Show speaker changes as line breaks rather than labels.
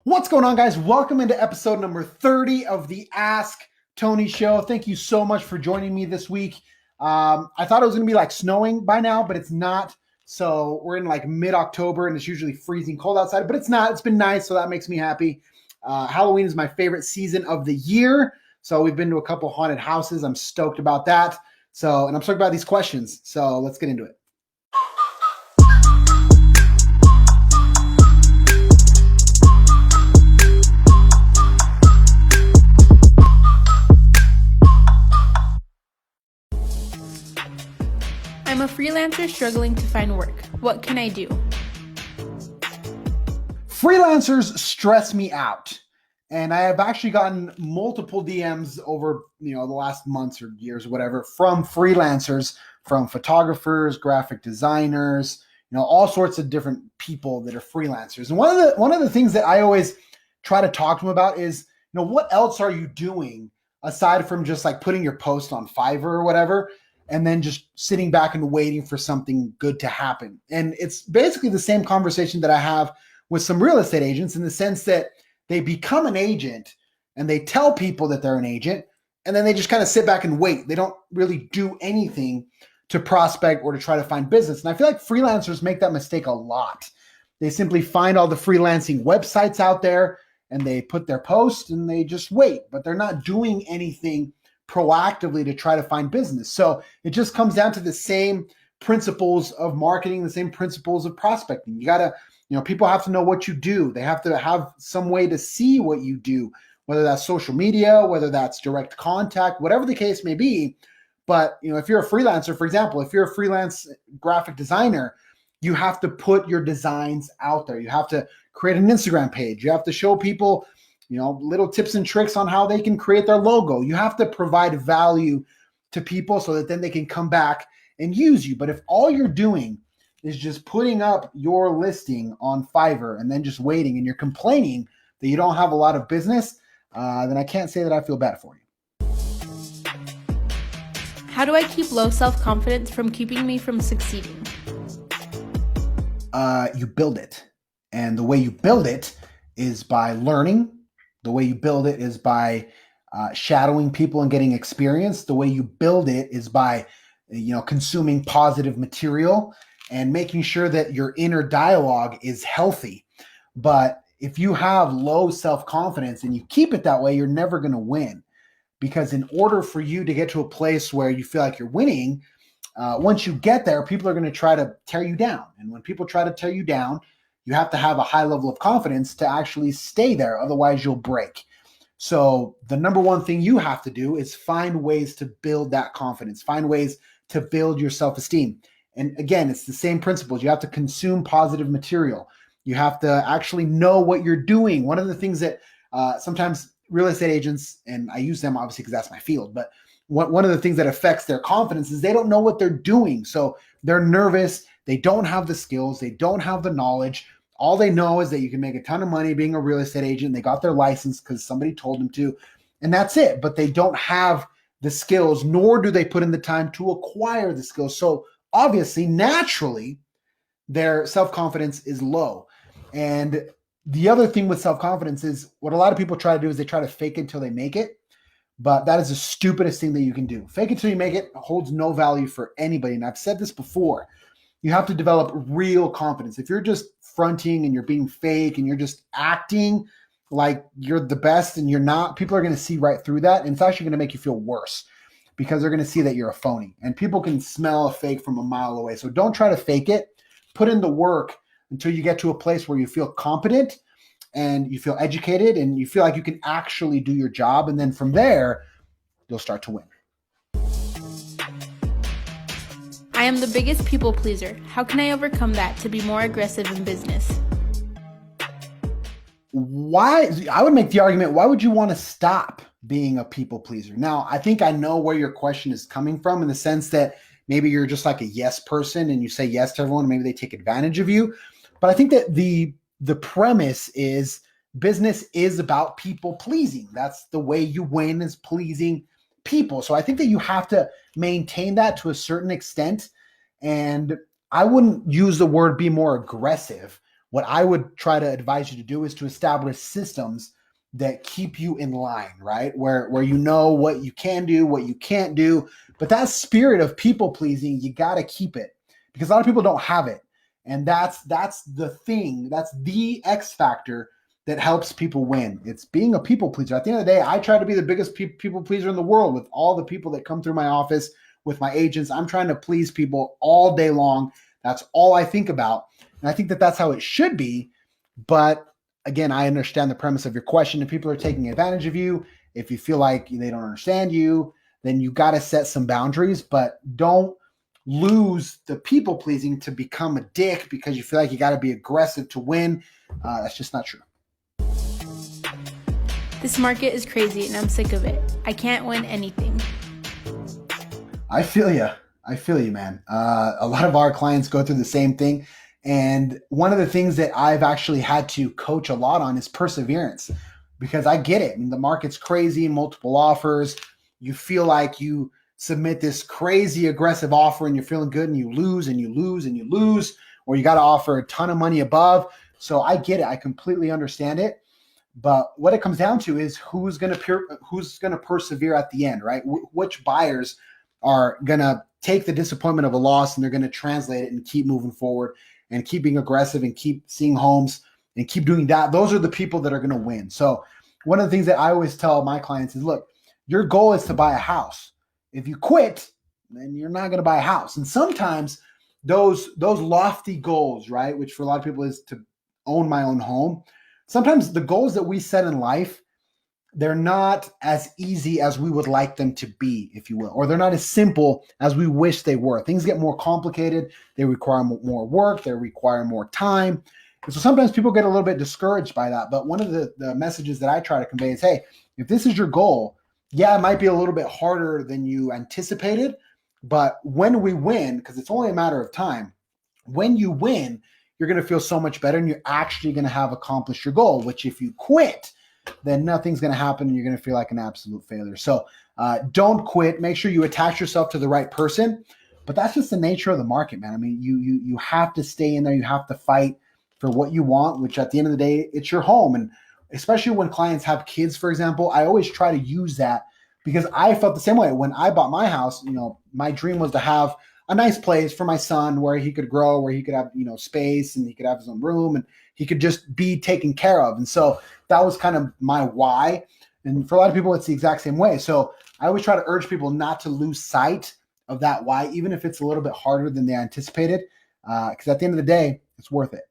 What's going on, guys? Welcome into episode number 30 of the Ask Tony Show. Thank you so much for joining me this week. I thought it was going to be like snowing by now, but it's not. So we're in like mid-October and it's usually freezing cold outside, but it's not. It's been nice, so that makes me happy. Halloween is my favorite season of the year. So we've been to a couple haunted houses. I'm stoked about that. And I'm stoked about these questions. So let's get into it.
I'm a freelancer struggling to find work. What can I do?
Freelancers stress me out. And I have actually gotten multiple DMs over, the last months or years or whatever from freelancers, from photographers, graphic designers, all sorts of different people that are freelancers. And one of the things that I always try to talk to them about is, what else are you doing aside from just like putting your post on Fiverr or whatever, and then just sitting back and waiting for something good to happen. And it's basically the same conversation that I have with some real estate agents, in the sense that they become an agent and they tell people that they're an agent, and then they just kind of sit back and wait. They don't really do anything to prospect or to try to find business. And I feel like freelancers make that mistake a lot. They simply find all the freelancing websites out there and they put their post and they just wait, but they're not doing anything proactively to try to find business. So it just comes down to the same principles of marketing, the same principles of prospecting. You got to, people have to know what you do. They have to have some way to see what you do, whether that's social media, whether that's direct contact, whatever the case may be. But, if you're a freelancer, for example, if you're a freelance graphic designer, you have to put your designs out there. You have to create an Instagram page. You have to show people little tips and tricks on how they can create their logo. You have to provide value to people so that then they can come back and use you. But if all you're doing is just putting up your listing on Fiverr and then just waiting, and you're complaining that you don't have a lot of business, then I can't say that I feel bad for you.
How do I keep low self-confidence from keeping me from succeeding?
You build it. And the way you build it is by learning. The way you build it is by shadowing people and getting experience. The way you build it is by, consuming positive material and making sure that your inner dialogue is healthy. But if you have low self-confidence and you keep it that way, you're never going to win. Because in order for you to get to a place where you feel like you're winning, once you get there, people are going to try to tear you down. And when people try to tear you down, you have to have a high level of confidence to actually stay there. Otherwise, you'll break. So the number one thing you have to do is find ways to build that confidence, find ways to build your self-esteem. And again, it's the same principles. You have to consume positive material. You have to actually know what you're doing. One of the things that sometimes real estate agents, and I use them obviously because that's my field, but one of the things that affects their confidence is they don't know what they're doing. So they're nervous. They don't have the skills. They don't have the knowledge. All they know is that you can make a ton of money being a real estate agent. They got their license because somebody told them to, and that's it. But they don't have the skills, nor do they put in the time to acquire the skills. So obviously, naturally, their self-confidence is low. And the other thing with self-confidence is what a lot of people try to do is they try to fake it until they make it. But that is the stupidest thing that you can do. Fake it till you make it holds no value for anybody. And I've said this before. You have to develop real confidence. If you're just fronting and you're being fake and you're just acting like you're the best and you're not, people are going to see right through that. And it's actually going to make you feel worse because they're going to see that you're a phony. And people can smell a fake from a mile away. So don't try to fake it. Put in the work until you get to a place where you feel competent and you feel educated and you feel like you can actually do your job. And then from there, you'll start to win.
I am the biggest people pleaser. How can I overcome that to be more aggressive in business?
Why? I would make the argument, why would you want to stop being a people pleaser? Now, I think I know where your question is coming from, in the sense that maybe you're just like a yes person and you say yes to everyone, and maybe they take advantage of you. But I think that the premise is business is about people pleasing. That's the way you win, is pleasing people. So I think that you have to maintain that to a certain extent. And I wouldn't use the word be more aggressive. what I would try to advise you to do is to establish systems that keep you in line, right? Where you know what you can do, what you can't do. But that spirit of people pleasing, you got to keep it, because a lot of people don't have it. And that's the thing, that's the X factor that helps people win. It's being a people pleaser. At the end of the day, I try to be the biggest people pleaser in the world with all the people that come through my office, with my agents. I'm trying to please people all day long. That's all I think about. And I think that that's how it should be. But again, I understand the premise of your question. If people are taking advantage of you, if you feel like they don't understand you, then you got to set some boundaries, but don't lose the people pleasing to become a dick because you feel like you got to be aggressive to win. That's just not true.
This market is crazy and I'm sick of it. I can't win anything.
I feel you, man. A lot of our clients go through the same thing. And one of the things that I've actually had to coach a lot on is perseverance, because I get it. I mean, the market's crazy, multiple offers. You feel like you submit this crazy aggressive offer and you're feeling good and you lose and you lose and you lose, or you got to offer a ton of money above. So I get it. I completely understand it. But what it comes down to is who's going to persevere at the end, right? Which buyers are going to take the disappointment of a loss and they're going to translate it and keep moving forward and keep being aggressive and keep seeing homes and keep doing that. Those are the people that are going to win. So one of the things that I always tell my clients is, look, your goal is to buy a house. If you quit, then you're not going to buy a house. And sometimes those lofty goals, right, which for a lot of people is to own my own home, sometimes the goals that we set in life, they're not as easy as we would like them to be, if you will, or they're not as simple as we wish they were. Things get more complicated. They require more work. They require more time. And so sometimes people get a little bit discouraged by that. But one of the messages that I try to convey is, hey, if this is your goal, yeah, it might be a little bit harder than you anticipated. But when we win, because it's only a matter of time, when you win, you're going to feel so much better and you're actually going to have accomplished your goal, which if you quit, then nothing's going to happen and you're going to feel like an absolute failure. So don't quit. Make sure you attach yourself to the right person. But that's just the nature of the market, man. I mean, you have to stay in there. You have to fight for what you want, which at the end of the day, it's your home. And especially when clients have kids, for example, I always try to use that, because I felt the same way. When I bought my house, my dream was to have a nice place for my son where he could grow, where he could have, space, and he could have his own room and he could just be taken care of. And so that was kind of my why. And for a lot of people, it's the exact same way. So I always try to urge people not to lose sight of that why, even if it's a little bit harder than they anticipated, because at the end of the day, it's worth it.